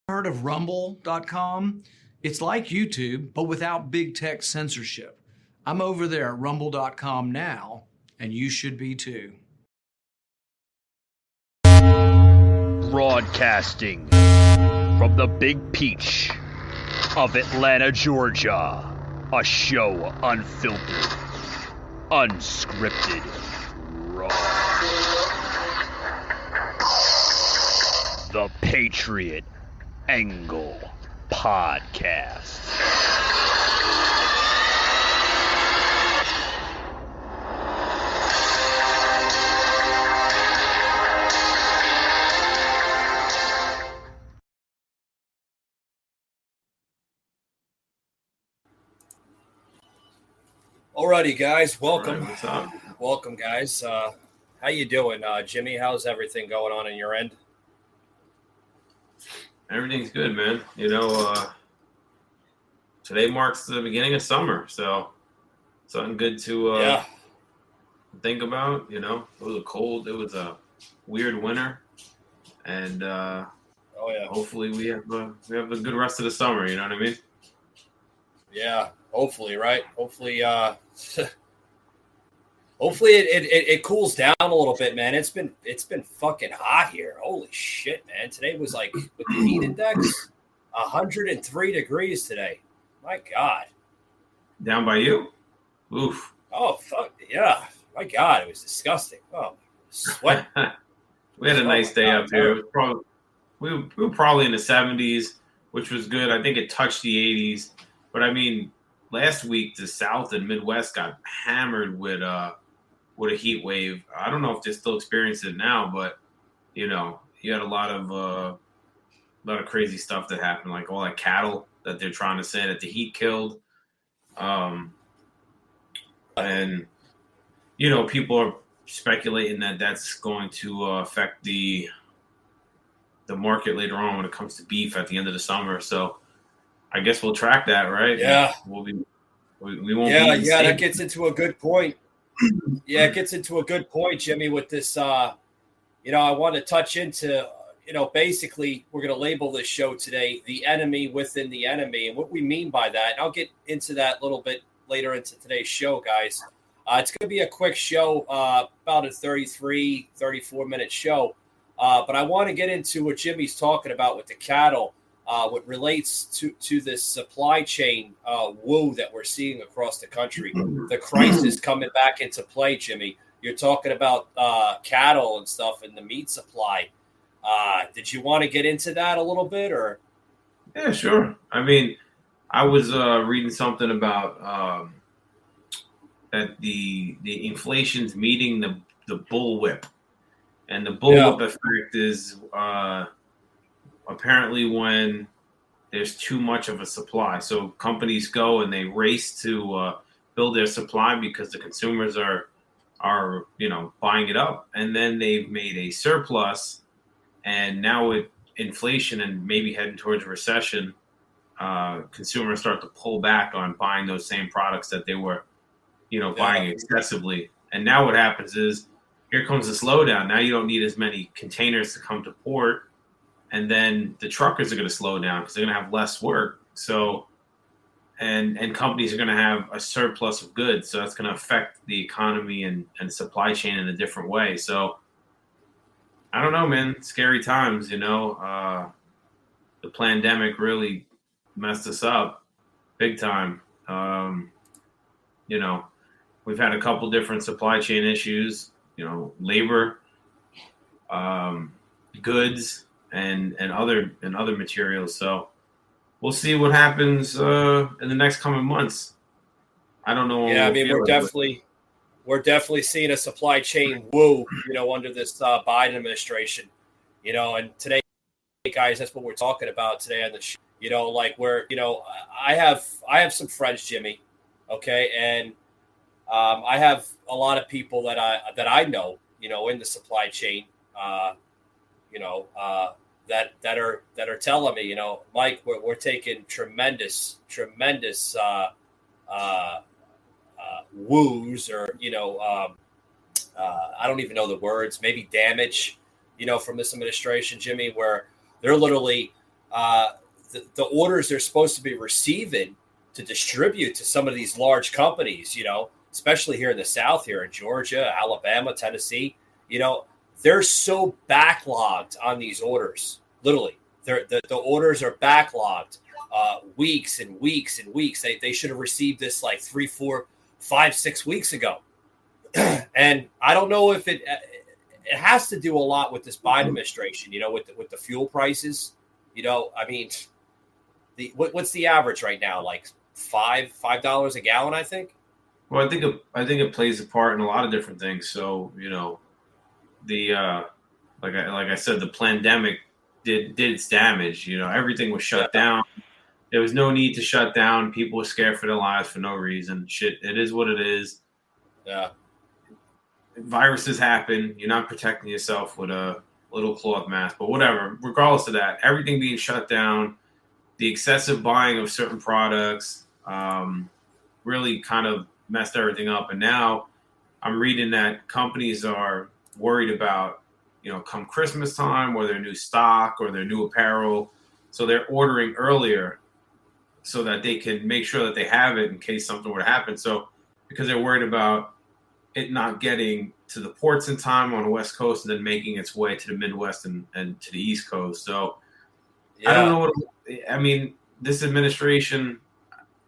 Heard of Rumble.com? It's like YouTube, but without big tech censorship. I'm over there at Rumble.com now, and you should be too. Broadcasting from the Big Peach of Atlanta, Georgia. A show unfiltered, unscripted, raw. The Patriot Angle Podcast. Alrighty, guys, welcome. Right, what's up? Welcome, guys. How you doing, Jimmy? How's everything going on your end? Everything's good, man. You know, today marks the beginning of summer, so something good to think about. You know, it was it was a weird winter, and hopefully we have a good rest of the summer. You know what I mean? Yeah, hopefully, right? Hopefully, hopefully it cools down a little bit, man. It's been fucking hot here. Holy shit, man! Today was like with the heat index, 103 degrees today. My God. Down by you? Oof. Oh fuck yeah! My God, it was disgusting. Oh, sweat. We had a nice day up here. It was we were probably in the 70s, which was good. I think it touched the 80s, but I mean, last week the South and Midwest got hammered with a heat wave. I don't know if they're still experiencing it now, but you know, you had a lot of crazy stuff that happened, like all that cattle that they're trying to say that the heat killed. And you know, people are speculating that that's going to affect the market later on when it comes to beef at the end of the summer. So I guess we'll track that, right? Yeah. We won't. Yeah. That gets into a good point. Yeah, it gets into a good point, Jimmy, with this. I want to touch into, basically we're going to label this show today, the enemy within the enemy. And what we mean by that, and I'll get into that a little bit later into today's show, guys. It's going to be a quick show, about a 33, 34-minute show. But I want to get into what Jimmy's talking about with the cattle, what relates to this supply chain woe that we're seeing across the country. The crisis coming back into play, Jimmy. You're talking about cattle and stuff and the meat supply. Did you want to get into that a little bit, or? Yeah, sure. I mean, I was reading something about that the inflation's meeting the bullwhip, and the bullwhip effect is apparently when there's too much of a supply. So companies go and they race to build their supply because the consumers are buying it up, and then they've made a surplus, and now with inflation and maybe heading towards a recession, consumers start to pull back on buying those same products that they were buying excessively. And now what happens is here comes the slowdown. Now you don't need as many containers to come to port, and then the truckers are going to slow down because they're going to have less work. So and companies are going to have a surplus of goods, so that's going to affect the economy and supply chain in a different way. So I don't know, man. Scary times, the pandemic really messed us up big time. We've had a couple different supply chain issues, labor, goods, and other materials. So we'll see what happens in the next coming months. I don't know. Yeah, I mean, we're definitely seeing a supply chain woo, under this Biden administration, and today, guys, that's what we're talking about today on the show. I have some friends, Jimmy, okay, and I have a lot of people that I know, in the supply chain, that are telling me, Mike, we're taking tremendous woos, or I don't even know the words, maybe damage, from this administration, Jimmy, where they're literally the orders they're supposed to be receiving to distribute to some of these large companies, especially here in the South, here in Georgia, Alabama, Tennessee, they're so backlogged on these orders. Literally, the orders are backlogged weeks and weeks and weeks. They should have received this like 3, 4, 5, 6 weeks ago. And I don't know if it has to do a lot with this Biden administration, with the fuel prices. I mean, what's the average right now? Like $5 a gallon, I think. Well, I think it plays a part in a lot of different things. So, the like I said, the pandemic did its damage. Everything was shut down. There was no need to shut down. People were scared for their lives for no reason. Shit, it is what it is. Yeah. Viruses happen. You're not protecting yourself with a little cloth mask, but whatever. Regardless of that, everything being shut down, the excessive buying of certain products really kind of messed everything up. And now I'm reading that companies are worried about, come Christmas time, or their new stock or their new apparel. So they're ordering earlier so that they can make sure that they have it in case something were to happen. So because they're worried about it not getting to the ports in time on the West Coast and then making its way to the Midwest and to the East Coast. So I don't know this administration,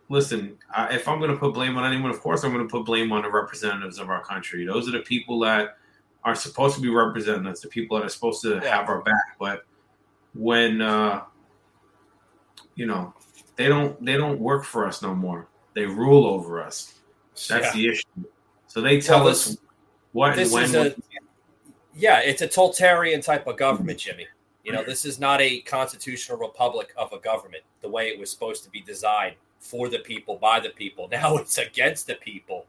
listen, if I'm going to put blame on anyone, of course I'm going to put blame on the representatives of our country. Those are the people that are supposed to be representing us, the people that are supposed to have our back. But when, they don't work for us no more. They rule over us. That's the issue. So they tell us what and when. It's a totalitarian type of government, Jimmy. This is not a constitutional republic of a government the way it was supposed to be designed, for the people, by the people. Now it's against the people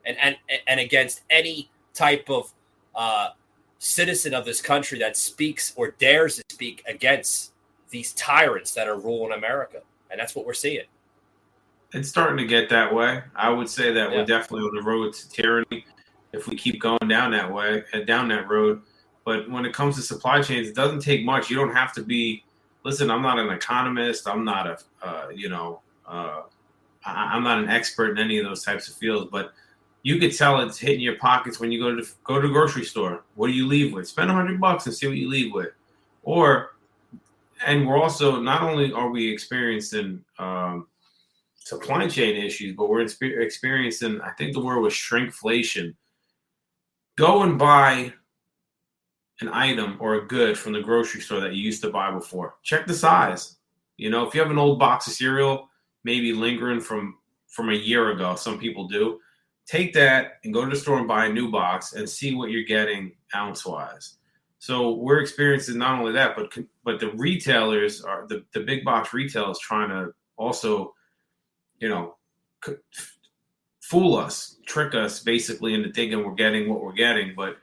and against any type of citizen of this country that speaks or dares to speak against these tyrants that are ruling America. And that's what we're seeing. It's starting to get that way. I would say that we're definitely on the road to tyranny if we keep going down that way and down that road. But when it comes to supply chains, it doesn't take much. You don't have to be. Listen, I'm not an economist. I'm not I'm not an expert in any of those types of fields. But you could tell it's hitting your pockets when you go to the grocery store. What do you leave with? Spend $100 and see what you leave with. And we're also, not only are we experiencing supply chain issues, but we're experiencing, I think the word was shrinkflation. Go and buy an item or a good from the grocery store that you used to buy before, check the size. If you have an old box of cereal, maybe lingering from a year ago, some people do, take that and go to the store and buy a new box and see what you're getting ounce-wise. So we're experiencing not only that, but the retailers are the big box retailers trying to also, fool us, trick us basically into thinking we're getting what we're getting. But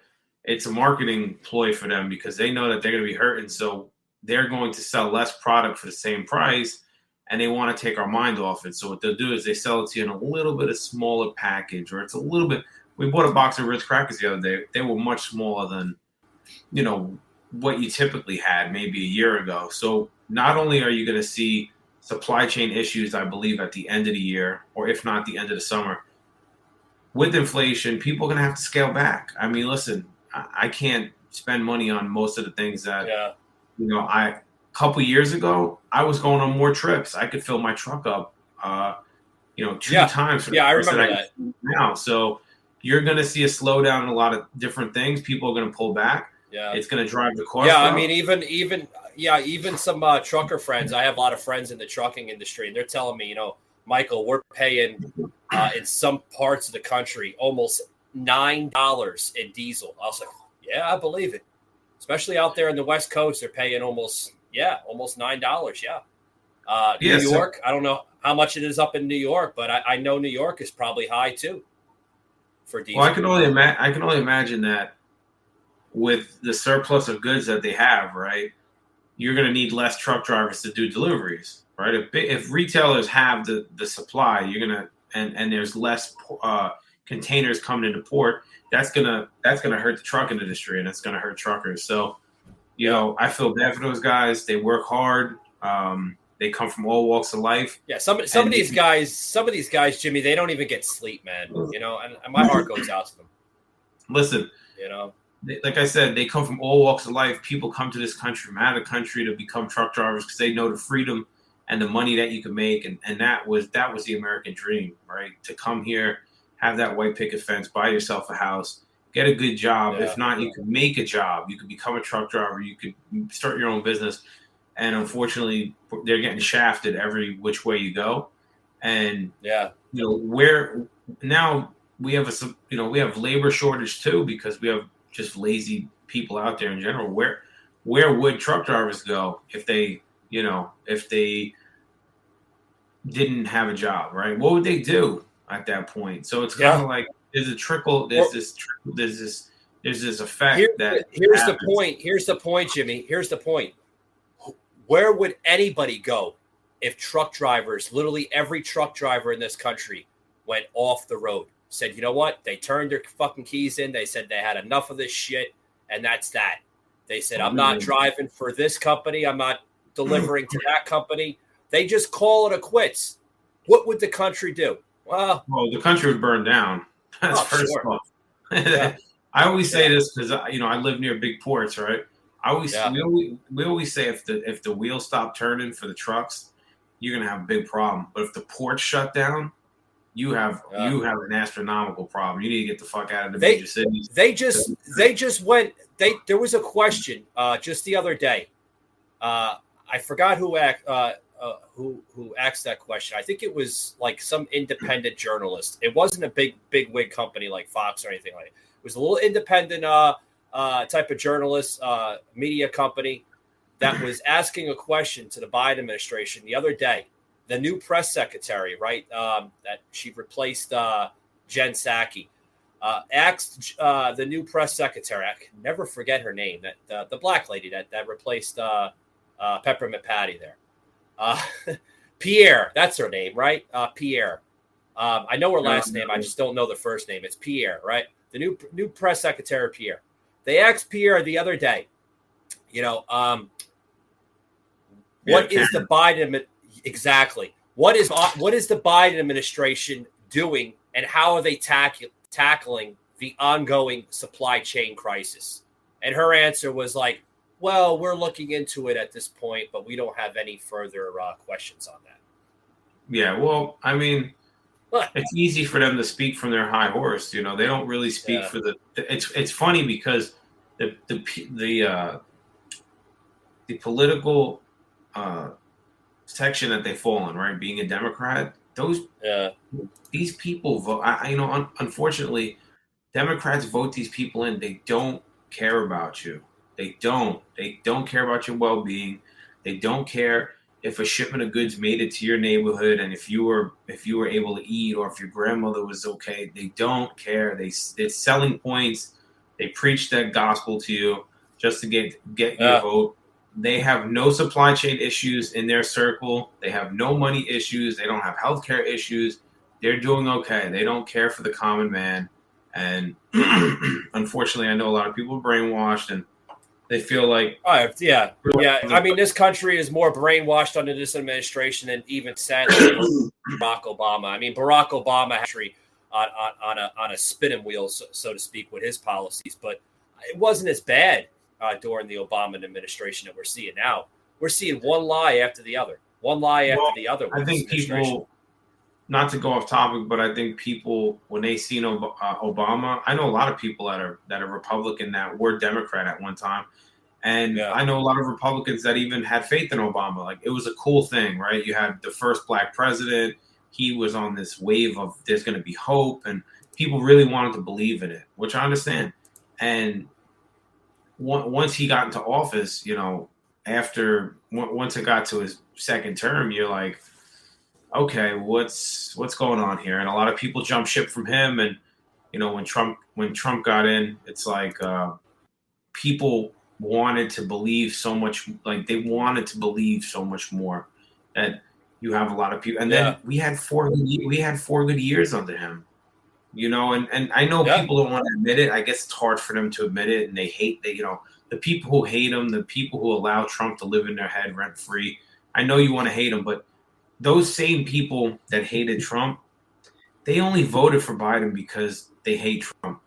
it's a marketing ploy for them because they know that they're going to be hurting. So they're going to sell less product for the same price, and they want to take our mind off it. So what they'll do is they sell it to you in a little bit of smaller package, or it's a little bit. We bought a box of Ritz crackers the other day. They were much smaller than, what you typically had maybe a year ago. So not only are you going to see supply chain issues, I believe, at the end of the year, or if not the end of the summer, with inflation, people are going to have to scale back. I mean, listen, I can't spend money on most of the things that, a couple years ago, I was going on more trips. I could fill my truck up, 2 times. For the I remember that. Now, so you're going to see a slowdown in a lot of different things. People are going to pull back. Yeah, it's going to drive the cost. Yeah, up. I mean, even some trucker friends. I have a lot of friends in the trucking industry, and they're telling me, Michael, we're paying in some parts of the country almost $9 in diesel. I was like, yeah, I believe it. Especially out there in the West Coast, they're paying almost $9. Yeah. New York, I don't know how much it is up in New York, but I know New York is probably high too for diesel. Well, I can only imagine that with the surplus of goods that they have, right? You're going to need less truck drivers to do deliveries, right? If retailers have the supply, you're going to and there's less containers coming into port. That's gonna hurt the trucking industry, and it's gonna hurt truckers. So, I feel bad for those guys. They work hard. They come from all walks of life. Yeah, some of these guys, Jimmy, they don't even get sleep, man. And my heart goes out to them. Listen, like I said, they come from all walks of life. People come to this country from out of the country to become truck drivers because they know the freedom and the money that you can make, and that was the American dream, right? To come here, have that white picket fence, buy yourself a house, get a good job. Yeah. If not, you could make a job. You could become a truck driver. You could start your own business. And unfortunately, they're getting shafted every which way you go. And where now we have we have labor shortage too because we have just lazy people out there in general. Where would truck drivers go if they didn't have a job, right? What would they do at that point? So it's kind of like there's a trickle. There's this effect Here's the point, Jimmy. Here's the point. Where would anybody go if truck drivers, literally every truck driver in this country, went off the road? Said, you know what? They turned their fucking keys in. They said they had enough of this shit, and that's that. They said, I'm not driving for this company. I'm not delivering to that company. They just call it a quits. What would the country do? Well, the country would burn down. That's first of all. I always say this because I live near big ports, right? We always say if the wheels stop turning for the trucks, you're gonna have a big problem. But if the ports shut down, you have an astronomical problem. You need to get the fuck out of the major cities. They just went. There was a question just the other day. I forgot who asked that question. I think it was like some independent journalist. It wasn't a big wig company like Fox or anything like that. It was a little independent type of journalist, media company that was asking a question to the Biden administration the other day. The new press secretary, right, that she replaced Jen Psaki, asked the new press secretary, I can never forget her name, that the black lady that replaced Peppermint Patty there. Pierre, that's her name, right? Pierre. I know her last name. I just don't know the first name. It's Pierre, right? The new press secretary, Pierre. They asked Pierre the other day, what is the Biden exactly? What is the Biden administration doing, and how are they tackling the ongoing supply chain crisis? And her answer was like, well, we're looking into it at this point, but we don't have any further questions on that. Yeah, well, I mean, it's easy for them to speak from their high horse. They don't really speak for the. It's funny because the political section that they fall in, right? Being a Democrat, these people vote. Unfortunately, Democrats vote these people in. They don't care about you. They don't care about your well-being. They don't care if a shipment of goods made it to your neighborhood and if you were able to eat or if your grandmother was okay. They don't care. It's selling points. They preach that gospel to you just to get your vote. They have no supply chain issues in their circle. They have no money issues. They don't have healthcare issues. They're doing okay. They don't care for the common man. And unfortunately, I know a lot of people are brainwashed and they feel like, yeah. I mean, this country is more brainwashed under this administration than even sadly Barack Obama. I mean, Barack Obama actually on a spinning wheel, so to speak, with his policies, but it wasn't as bad during the Obama administration that we're seeing now. We're seeing one lie after the other. I think people, not to go off topic, but I think people, when they seen Obama, I know a lot of people that are Republican that were Democrat at one time. And I know a lot of Republicans that even had faith in Obama. Like, it was a cool thing, right? You had the first black president. He was on this wave of there's going to be hope, and people really wanted to believe in it, which I understand. And once he got into office, once it got to his second term, you're like, okay, what's going on here? And a lot of people jumped ship from him. And when Trump got in, it's like people wanted to believe so much, like they wanted to believe so much more that you have a lot of people. And then we had 4 good years under him, and I know people don't want to admit it. I guess it's hard for them to admit it, and they hate that, the people who hate him, the people who allow Trump to live in their head rent free. I know you want to hate him, but those same people that hated Trump, they only voted for Biden because they hate Trump.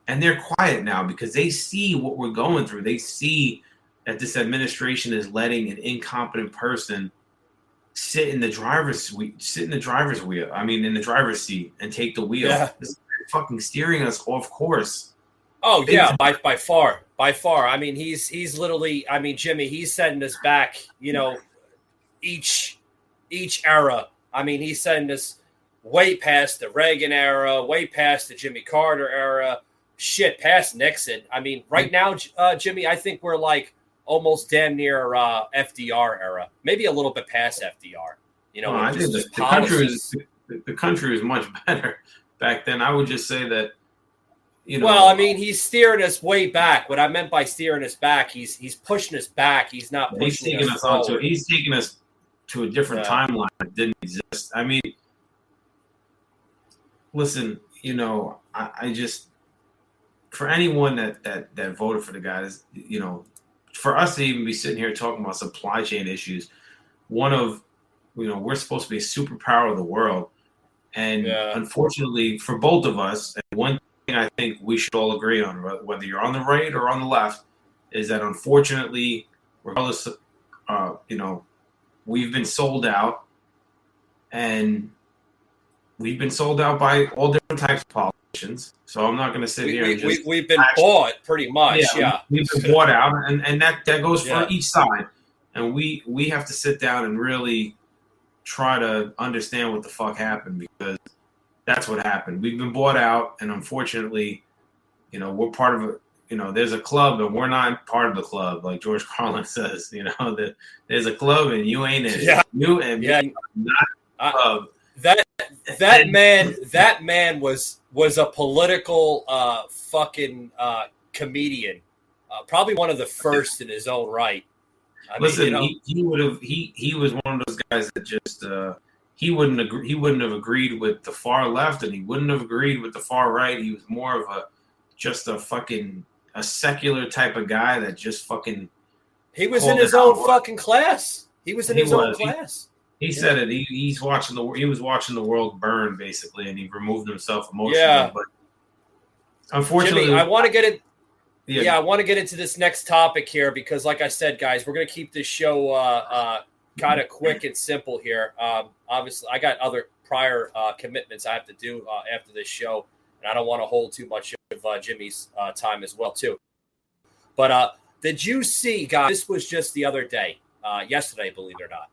And they're quiet now because they see what we're going through. They see that this administration is letting an incompetent person sit in the driver's wheel. I mean, in the driver's seat and take the wheel. Yeah. This is fucking steering us off course. Oh yeah, by far. I mean, he's literally. I mean, Jimmy, he's setting us back. Each era. I mean, he's setting us way past the Reagan era, way past the Jimmy Carter era. Shit, past Nixon. I mean, right now, Jimmy, I think we're like almost damn near FDR era, maybe a little bit past FDR. I think the country is much better back then. I would just say that. Well, I mean, he's steering us way back. What I meant by steering us back, he's pushing us back. He's not pushing us forward. He's taking us to a different timeline that didn't exist. I mean, listen, I just, for anyone that voted for the guys, for us to even be sitting here talking about supply chain issues, we're supposed to be a superpower of the world. And unfortunately for both of us, and one thing I think we should all agree on, whether you're on the right or on the left, is that unfortunately, regardless, we've been sold out, and we've been sold out by all different types of politicians. So I'm not going to sit here and just... We've been bought pretty much, We've been bought out, and that goes for each side. And we have to sit down and really try to understand what the fuck happened, because that's what happened. We've been bought out, and unfortunately, we're part of it. There's a club, and we're not part of the club, like George Carlin says. There's a club, and you ain't in it. Yeah. You and me are not a club. That man was a political fucking comedian, probably one of the first in his own right. Listen, he was one of those guys that just he wouldn't have agreed with the far left, and he wouldn't have agreed with the far right. He was more of a secular type of guy that just fucking. He was in his own fucking class. He was in his own class. He said it. He was watching the world burn, basically, and he removed himself emotionally. Yeah. But unfortunately, Jimmy, I want to get it. Yeah, I want to get into this next topic here because, like I said, guys, we're going to keep this show kind of quick and simple here. Obviously, I got other prior commitments I have to do after this show, and I don't want to hold too much of Jimmy's time as well, too. But did you see, guys? This was just the other day, yesterday, believe it or not,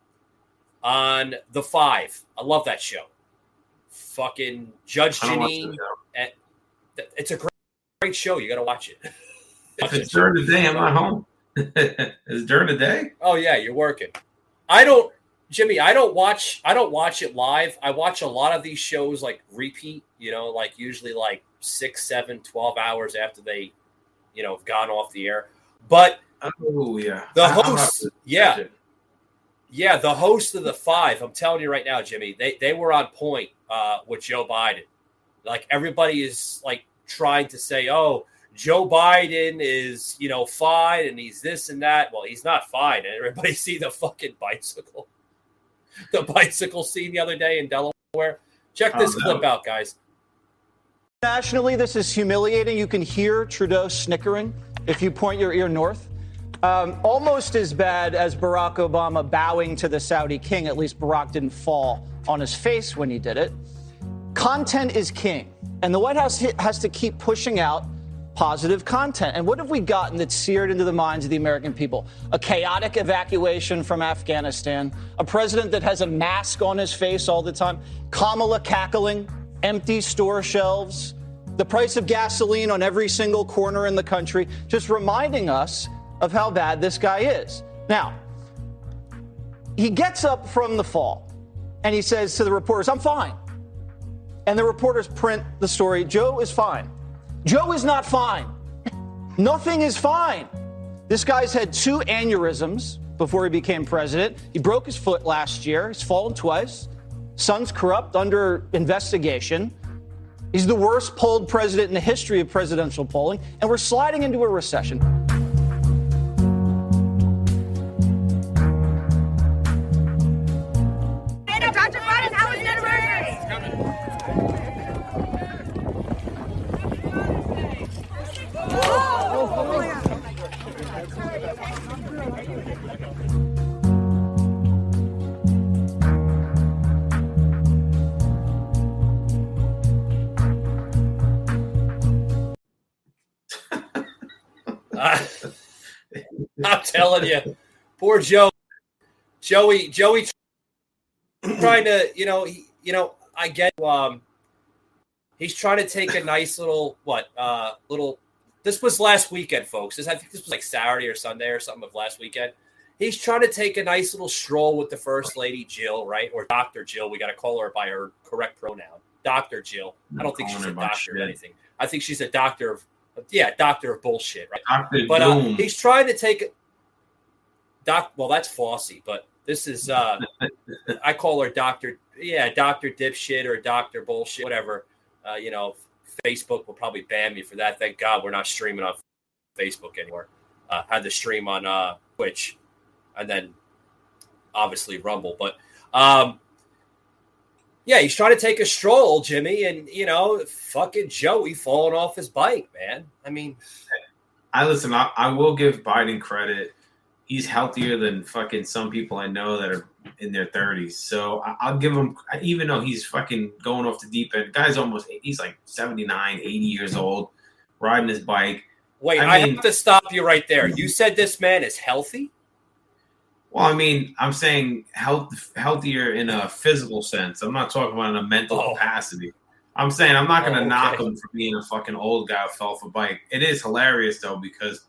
on The Five. I love that show. Fucking Judge Janine. It's a great show. You got to watch it. If it's during the day, I'm not home. Is it during the day? Oh yeah, you're working. Jimmy, I don't watch it live. I watch a lot of these shows like repeat, like usually like 6, 7, 12 hours after they, have gone off the air. But oh yeah. The host, the host of The Five, I'm telling you right now, Jimmy, they were on point with Joe Biden. Like everybody is like trying to say, oh, Joe Biden is, fine and he's this and that. Well, he's not fine. And everybody see the fucking bicycle. The bicycle scene the other day in Delaware. Check this clip out, guys. Nationally, this is humiliating. You can hear Trudeau snickering if you point your ear north. Almost as bad as Barack Obama bowing to the Saudi king. At least Barack didn't fall on his face when he did it. Content is king. And the White House has to keep pushing out positive content. And what have we gotten that's seared into the minds of the American people? A chaotic evacuation from Afghanistan, a president that has a mask on his face all the time, Kamala cackling, empty store shelves, the price of gasoline on every single corner in the country, just reminding us of how bad this guy is. Now, he gets up from the fall and he says to the reporters, I'm fine. And the reporters print the story, Joe is fine. Joe is not fine. Nothing is fine. This guy's had 2 aneurysms before he became president. He broke his foot last year. He's fallen twice. Son's corrupt, under investigation. He's the worst polled president in the history of presidential polling, and we're sliding into a recession. Dr. Biden, how is that emergency? I'm telling you, poor Joey trying to, I get, he's trying to take a nice little, this was last weekend, folks. I think this was like Saturday or Sunday or something of last weekend. He's trying to take a nice little stroll with the First Lady, Jill, right? Or Dr. Jill. We got to call her by her correct pronoun. Dr. Jill. I don't think she's a doctor or anything. I think she's a doctor of bullshit, right? But he's trying to take well, that's Fossey, but this is I call her Dr. Dipshit or Dr. Bullshit, whatever. Facebook will probably ban me for that. Thank God we're not streaming on Facebook anymore. Had to stream on Twitch and then obviously Rumble. But he's trying to take a stroll, Jimmy, and fucking Joey falling off his bike, man. I mean, I will give Biden credit. He's healthier than fucking some people I know that are in their 30s. So I'll give him, even though he's fucking going off the deep end. Guy's he's like 79, 80 years old, riding his bike. Wait, I have to stop you right there. You said this man is healthy? Well, I mean, I'm saying healthier in a physical sense. I'm not talking about in a mental capacity. I'm saying I'm not going to knock him for being a fucking old guy who fell off a bike. It is hilarious, though, because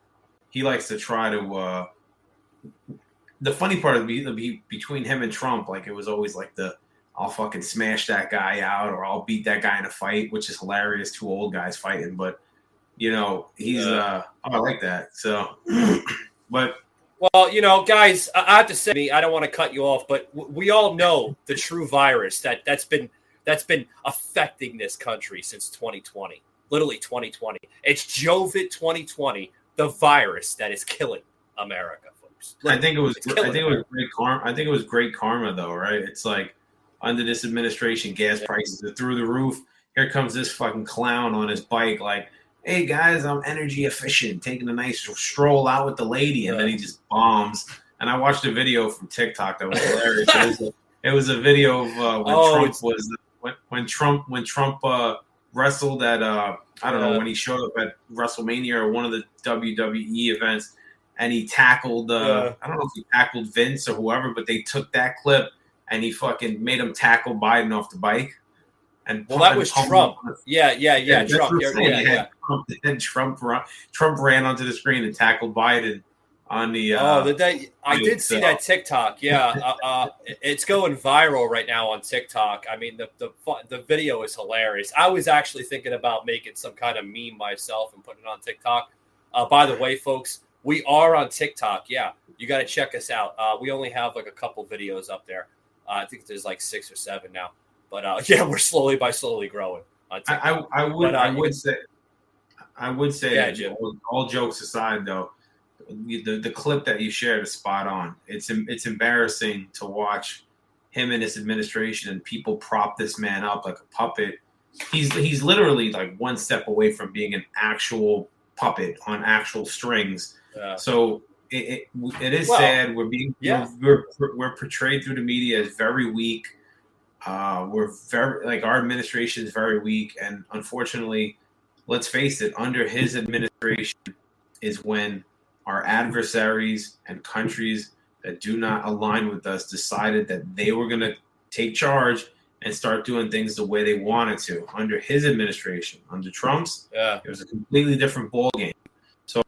he likes to try to the funny part of between him and Trump, like it was always like I'll fucking smash that guy out or I'll beat that guy in a fight, which is hilarious. 2 old guys fighting, but he's I like that. So, but well, guys, I have to say, I don't want to cut you off, but we all know the true virus that's been affecting this country since 2020, literally 2020. It's Jovid 2020, the virus that is killing America. I think it was great karma. I think it was great karma, though, right? It's like under this administration, gas prices are through the roof. Here comes this fucking clown on his bike, like, "Hey guys, I'm energy efficient, taking a nice stroll out with the lady," and then he just bombs. And I watched a video from TikTok that was hilarious. It was a video of when Trump wrestled at I don't know when he showed up at WrestleMania or one of the WWE events, and he tackled I don't know if he tackled Vince or whoever, but they took that clip and he fucking made him tackle Biden off the bike. And that was Trump. Yeah, Trump. And Trump ran onto the screen and tackled Biden on the. I did see that TikTok. Yeah, it's going viral right now on TikTok. I mean, the video is hilarious. I was actually thinking about making some kind of meme myself and putting it on TikTok. By the way, folks, we are on TikTok. Yeah, you got to check us out. We only have like a couple videos up there. I think there's like 6 or 7 now. But we're slowly growing. I would say, Jim. all jokes aside, though, the clip that you shared is spot on. It's embarrassing to watch him and his administration and people prop this man up like a puppet. He's literally like one step away from being an actual puppet on actual strings. So it is sad. We're portrayed through the media as very weak. We're very our administration is very weak, and unfortunately, let's face it, under his administration is when our adversaries and countries that do not align with us decided that they were going to take charge and start doing things the way they wanted to. Under his administration, under Trump's, it was a completely different ballgame. So,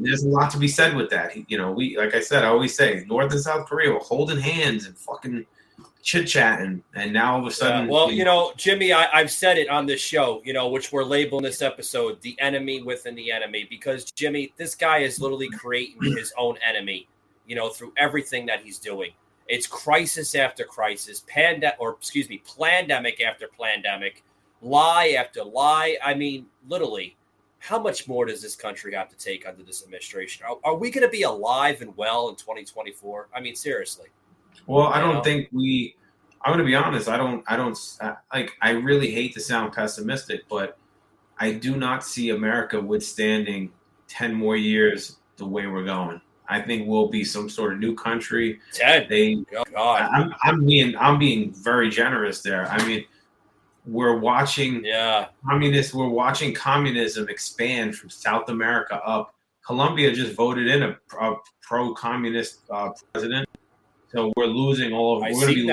there's a lot to be said with that. We, like I said, I always say, North and South Korea were holding hands and fucking chit-chatting, and now all of a sudden Jimmy, I've said it on this show, which we're labeling this episode the enemy within the enemy, because Jimmy, this guy is literally creating his own enemy through everything that he's doing. It's crisis after crisis, pandemic after pandemic, lie after lie. I mean, literally, how much more does this country have to take under this administration? Are we going to be alive and well in 2024? I mean, seriously. Well, I don't think I'm going to be honest. I really hate to sound pessimistic, but I do not see America withstanding 10 more years the way we're going. I think we'll be some sort of new country. 10. I'm being very generous there. I mean, we're watching we're watching communism expand from South America up. Colombia just voted in a pro-communist president. So we're losing all of. We're going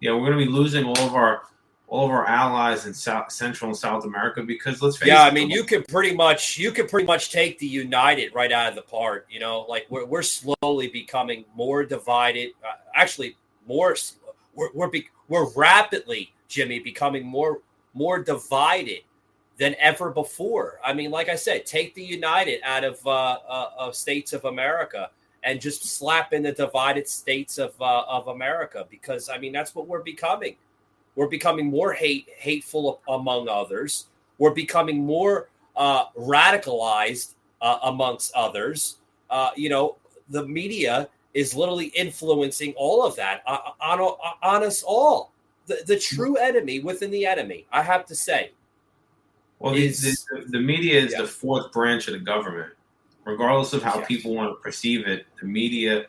to be losing all of our allies in Central and South America because let's face it. I mean, you could pretty much take the United right out of the park. We're slowly becoming more divided. We're rapidly, Jimmy, becoming more divided than ever before. I mean, like I said, take the United out of states of America and just slap in the divided states of America, because I mean that's what we're becoming. We're becoming more hateful among others. We're becoming more radicalized amongst others. The media is literally influencing all of that on us all. The true enemy within the enemy, I have to say. Well, the media is the fourth branch of the government. Regardless of how people want to perceive it, the media,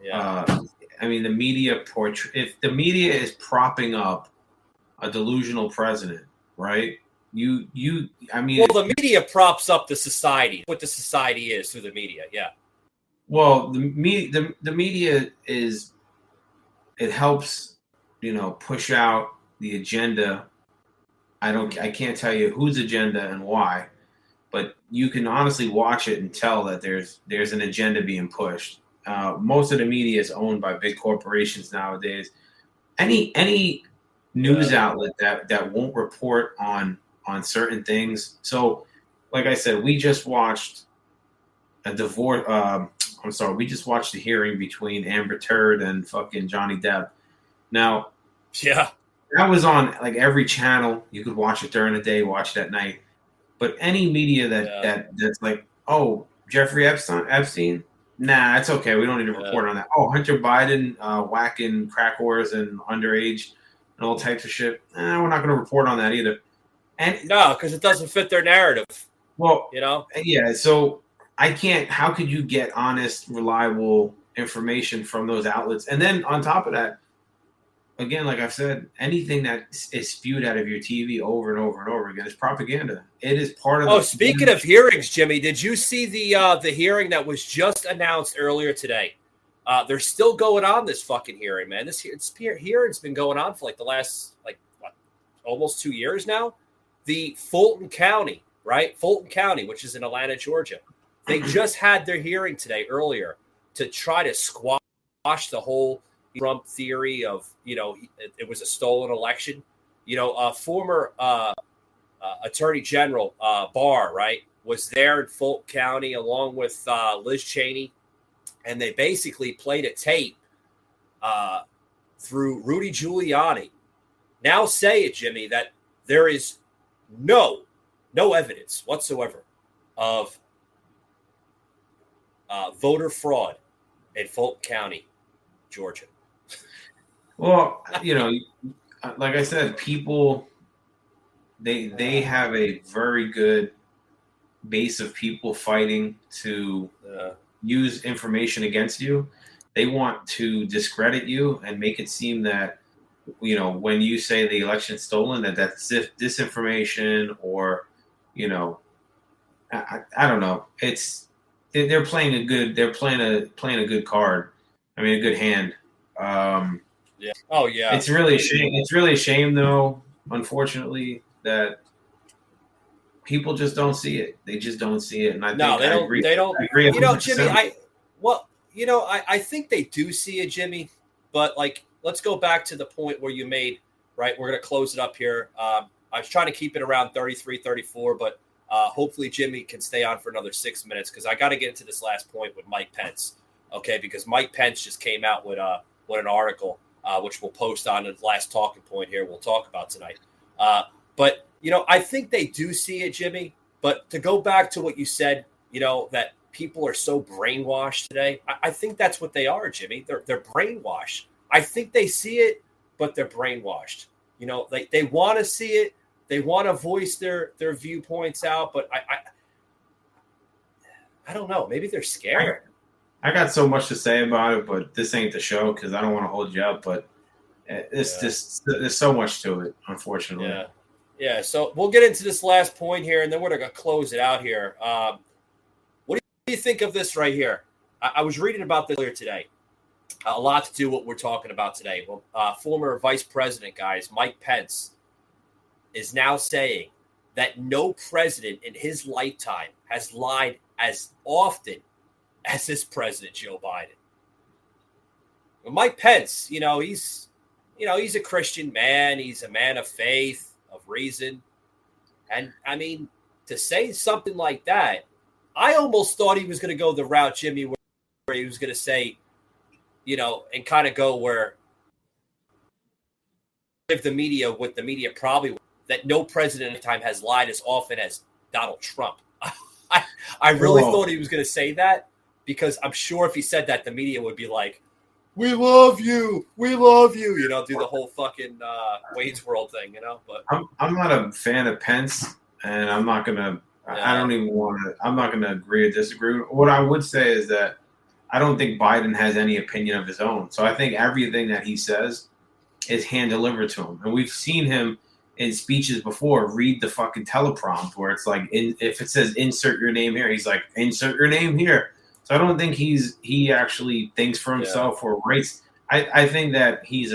the media if the media is propping up a delusional president, right? The media props up the society. What the society is through the media, Well, the media it helps, push out the agenda. I can't tell you whose agenda and why. But you can honestly watch it and tell that there's an agenda being pushed. Most of the media is owned by big corporations nowadays. Any news outlet that won't report on certain things. So, like I said, we just watched a divorce. We just watched the hearing between Amber Heard and fucking Johnny Depp. Now, that was on like every channel. You could watch it during the day, watch it at night. But any media that's like, oh, Jeffrey Epstein, nah, it's okay. We don't need to report on that. Oh, Hunter Biden whacking crack whores and underage and all types of shit. We're not going to report on that either. And no, because it doesn't fit their narrative. Well, yeah. So I can't. How could you get honest, reliable information from those outlets? And then on top of that, again, like I've said, anything that is spewed out of your TV over and over and over again is propaganda. It is part of. Oh, speaking of hearings, Jimmy, did you see the hearing that was just announced earlier today? They're still going on this fucking hearing, man. This hearing's been going on for like the last almost 2 years now. The Fulton County, right? Fulton County, which is in Atlanta, Georgia. They just had their hearing today earlier to try to squash the whole Trump theory of, it was a stolen election. Former Attorney General Barr, right, was there in Fulton County along with Liz Cheney, and they basically played a tape through Rudy Giuliani. Now say it, Jimmy, that there is no evidence whatsoever of voter fraud in Fulton County, Georgia. Well, like I said, people, they have a very good base of people fighting to use information against you. They want to discredit you and make it seem that, when you say the election's stolen, that's disinformation, or, I don't know. They're playing a good card. I mean, a good hand. Yeah. Oh yeah. It's really a shame. It's really a shame, though. Unfortunately, that people just don't see it. They just don't see it, and I agree. They don't. I agree 100%. Jimmy. I think they do see it, Jimmy. But let's go back to the point where you made. Right, we're gonna close it up here. I was trying to keep it around 33, 34, but hopefully Jimmy can stay on for another 6 minutes because I got to get into this last point with Mike Pence. Okay, because Mike Pence just came out with an article. Which we'll post on the last talking point here we'll talk about tonight. But, I think they do see it, Jimmy. But to go back to what you said, that people are so brainwashed today, I think that's what they are, Jimmy. They're brainwashed. I think they see it, but they're brainwashed. They want to see it. They want to voice their viewpoints out. But I don't know. Maybe they're scared. I got so much to say about it, but this ain't the show because I don't want to hold you up. But there's so much to it, unfortunately. Yeah. So we'll get into this last point here, and then we're going to close it out here. What do you think of this right here? I was reading about this earlier today. A lot to do what we're talking about today. Well, former Vice President, guys, Mike Pence, is now saying that no president in his lifetime has lied as often as this president, Joe Biden. Well, Mike Pence, he's a Christian man. He's a man of faith, of reason. And I mean, to say something like that, I almost thought he was going to go the route, Jimmy, where he was going to say, and kind of go where if the media, what the media probably, that no president at the time has lied as often as Donald Trump. I really thought he was going to say that. Because I'm sure if he said that, the media would be like, "We love you, do the whole fucking Wayne's World thing, But I'm not a fan of Pence, and I'm not gonna. I don't even want to. I'm not gonna agree or disagree. What I would say is that I don't think Biden has any opinion of his own. So I think everything that he says is hand delivered to him, and we've seen him in speeches before read the fucking teleprompt where it's like, if it says insert your name here, he's like, insert your name here. So I don't think he actually thinks for himself or writes. I think that he's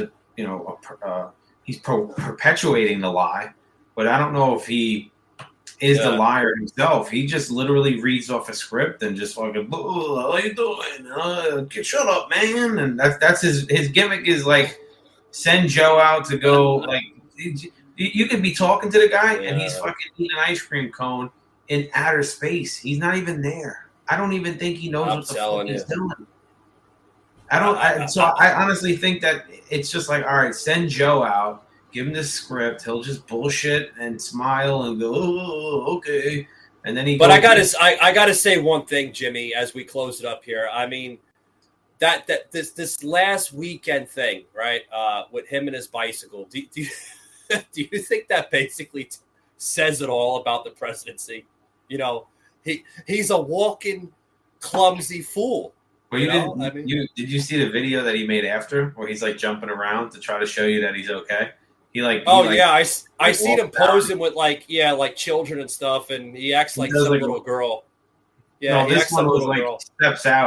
perpetuating the lie, but I don't know if he is the liar himself. He just literally reads off a script and just fucking, how you doing? Shut up, man. And that's his gimmick is like send Joe out to go like you could be talking to the guy and he's fucking eating an ice cream cone in outer space. He's not even there. I don't even think he knows what the fuck he's doing. I honestly think that it's just like, all right, send Joe out, give him the script. He'll just bullshit and smile and go, oh, okay. And then But I gotta say one thing, Jimmy, as we close it up here. I mean, that this last weekend thing, right? With him and his bicycle. Do you think that basically says it all about the presidency? He's a walking clumsy fool. Well, I mean, did you see the video that he made after where he's like jumping around to try to show you that he's okay? I seen him walks down. posing with like children and stuff, and he acts like does some like little girl. Yeah, No, he this acts one like a was little like girl.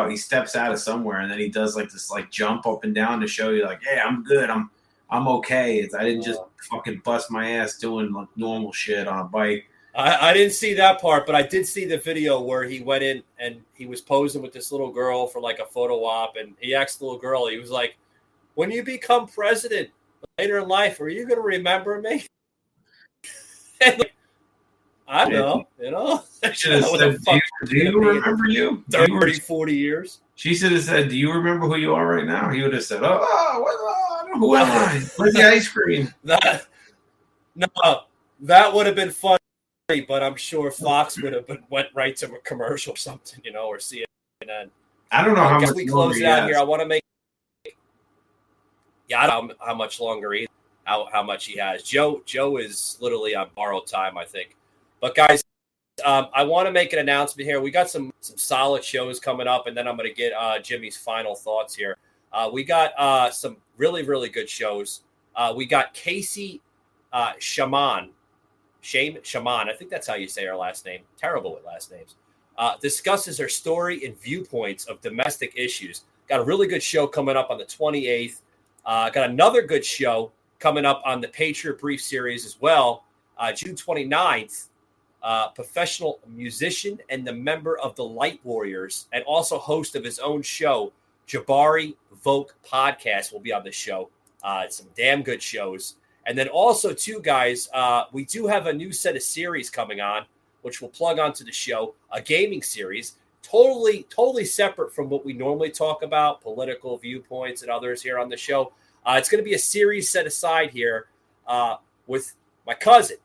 he steps out of somewhere, and then he does like this like jump up and down to show you like, hey, I'm good, I'm okay. I didn't just fucking bust my ass doing like normal shit on a bike. I didn't see that part, but I did see the video where he went in and he was posing with this little girl for like a photo op, and he asked the little girl, he was like, "When you become president later in life, are you going to remember me?" And like, I don't know, Should have said, do you remember you? 30, 40 years. She should have said, do you remember who you are right now? He would have said, who am I? Where's the ice cream? That would have been funny, but I'm sure Fox would have went right to a commercial or something, or CNN. I don't know how much we longer close it out here. I want to make. Yeah, I don't know how much longer either. How much he has. Joe is literally on borrowed time, I think. But guys, I want to make an announcement here. We got some solid shows coming up, and then I'm going to get Jimmy's final thoughts here. We got some really, really good shows. We got Casey Shaman. I think that's how you say her last name. Terrible with last names. Discusses her story and viewpoints of domestic issues. Got a really good show coming up on the 28th. Got another good show coming up on the Patriot Brief series as well. June 29th. Professional musician and the member of the Light Warriors, and also host of his own show, Jabari Vogue Podcast, will be on this show. It's some damn good shows. And then also, too, guys, we do have a new set of series coming on, which we'll plug onto the show, a gaming series, totally separate from what we normally talk about, political viewpoints and others here on the show. It's going to be a series set aside here with my cousin,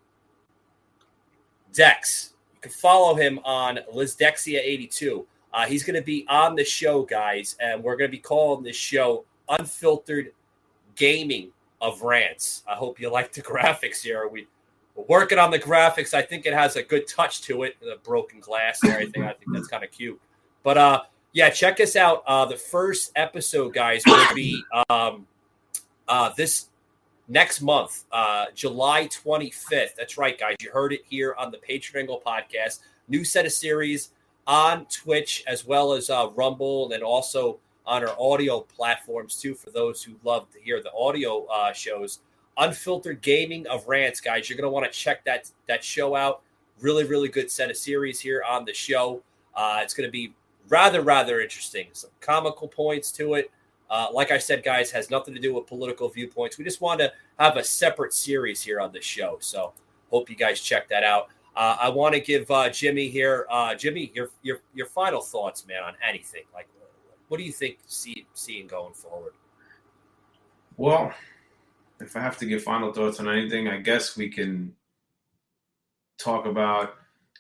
Dex. You can follow him on LizDexia82. He's going to be on the show, guys, and we're going to be calling this show Unfiltered Gaming of Rants. I hope you like the graphics here. We're working on the graphics. I think it has a good touch to it, the broken glass and everything. I think that's kind of cute. But, yeah, check us out. The first episode, guys, will be this next month, July 25th. That's right, guys. You heard it here on the Patriot Angle podcast. New set of series on Twitch as well as Rumble, and then also on our audio platforms, too, for those who love to hear the audio shows. Unfiltered Gaming of Rants, guys. You're going to want to check that show out. Really, really good set of series here on the show. It's going to be rather interesting. Some comical points to it. Like I said, guys, has nothing to do with political viewpoints. We just want to have a separate series here on the show. So hope you guys check that out. I want to give Jimmy here. Jimmy, your final thoughts, man, on anything. Like, what do you think seeing going forward? Well, if I have to give final thoughts on anything, I guess we can talk about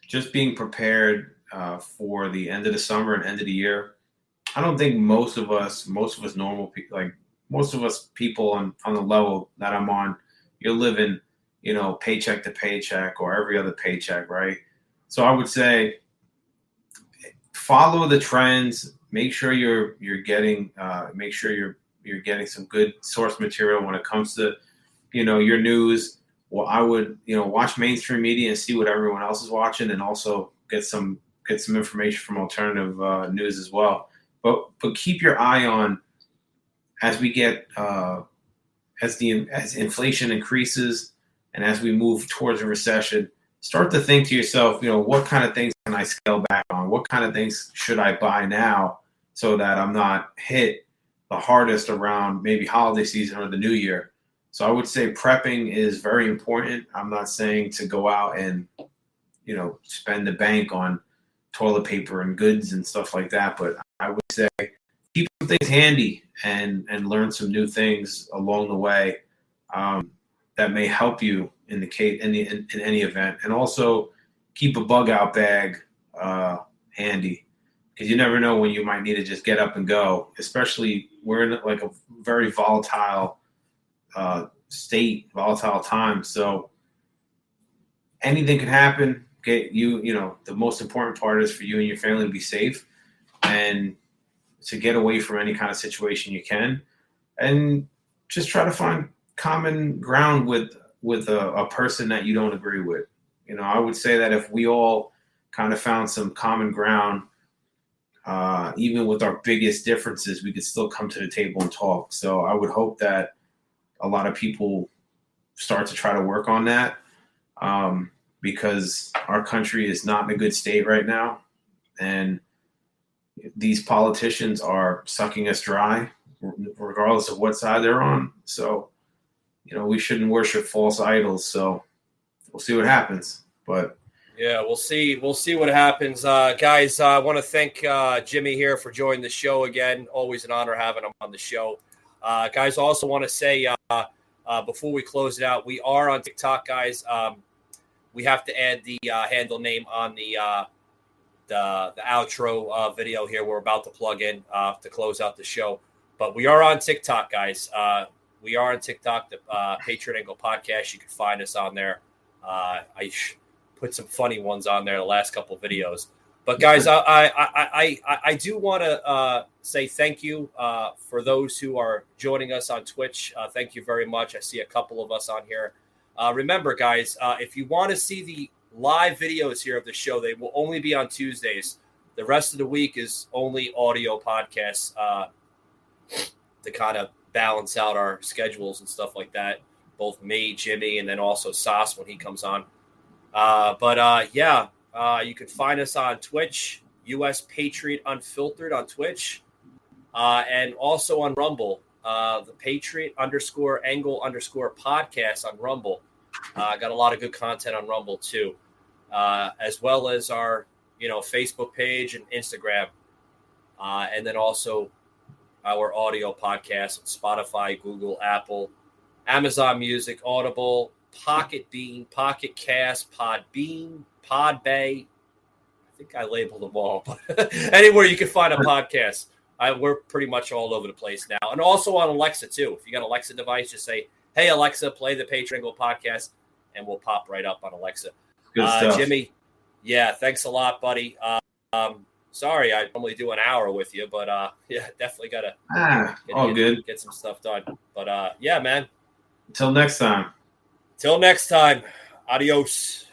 just being prepared for the end of the summer and end of the year. I don't think most of us normal people, like most of us people on the level that I'm on, you're living, paycheck to paycheck or every other paycheck, right? So I would say follow the trends. Make sure you're getting some good source material when it comes to, your news. Well, I would, watch mainstream media and see what everyone else is watching, and also get some information from alternative news as well. But keep your eye on as we get as inflation increases and as we move towards a recession. Start to think to yourself, what kind of things can I scale back on? What kind of things should I buy now so that I'm not hit the hardest around maybe holiday season or the new year? So I would say prepping is very important. I'm not saying to go out and spend the bank on toilet paper and goods and stuff like that, but I would say keep some things handy and learn some new things along the way that may help you in any event. And also keep a bug out bag handy, because you never know when you might need to just get up and go. Especially we're in like a very volatile volatile time. So anything could happen. The most important part is for you and your family to be safe and to get away from any kind of situation you can, and just try to find common ground with a person that you don't agree with. You know, I would say that if we all kind of found some common ground, even with our biggest differences, we could still come to the table and talk. So I would hope that a lot of people start to try to work on that, because our country is not in a good state right now. And these politicians are sucking us dry, regardless of what side they're on. So, you know, we shouldn't worship false idols. So we'll see what happens. But yeah, we'll see. We'll see what happens. Guys, I want to thank Jimmy here for joining the show again. Always an honor having him on the show. Guys, I also want to say before we close it out, we are on TikTok, guys. We have to add the handle name on the outro video here. We're about to plug in to close out the show. But we are on TikTok, guys. We are on TikTok, the Patriot Angle Podcast. You can find us on there. I put some funny ones on there the last couple of videos. But guys, I do want to say thank you for those who are joining us on Twitch. Thank you very much. I see a couple of us on here. Remember, guys, if you want to see the live videos here of the show, they will only be on Tuesdays. The rest of the week is only audio podcasts to kind of balance out our schedules and stuff like that. Both me, Jimmy, and then also Sauce when he comes on. You can find us on Twitch, US Patriot Unfiltered on Twitch, and also on Rumble, the Patriot _Angle _podcast on Rumble. Got a lot of good content on Rumble too, as well as our, Facebook page and Instagram, and then also our audio podcast on Spotify, Google, Apple, Amazon Music, Audible, Pocket Bean, Pocket Cast, Podbean, Podbay. I think I labeled them all, but anywhere you can find a podcast. We're pretty much all over the place now. And also on Alexa, too. If you got an Alexa device, just say, hey, Alexa, play the Patriot Angle Podcast, and we'll pop right up on Alexa. good stuff. Jimmy, yeah, thanks a lot, buddy. Sorry, I normally do an hour with you, but definitely got to get some stuff done. But yeah, man. Until next time. Till next time. Adios.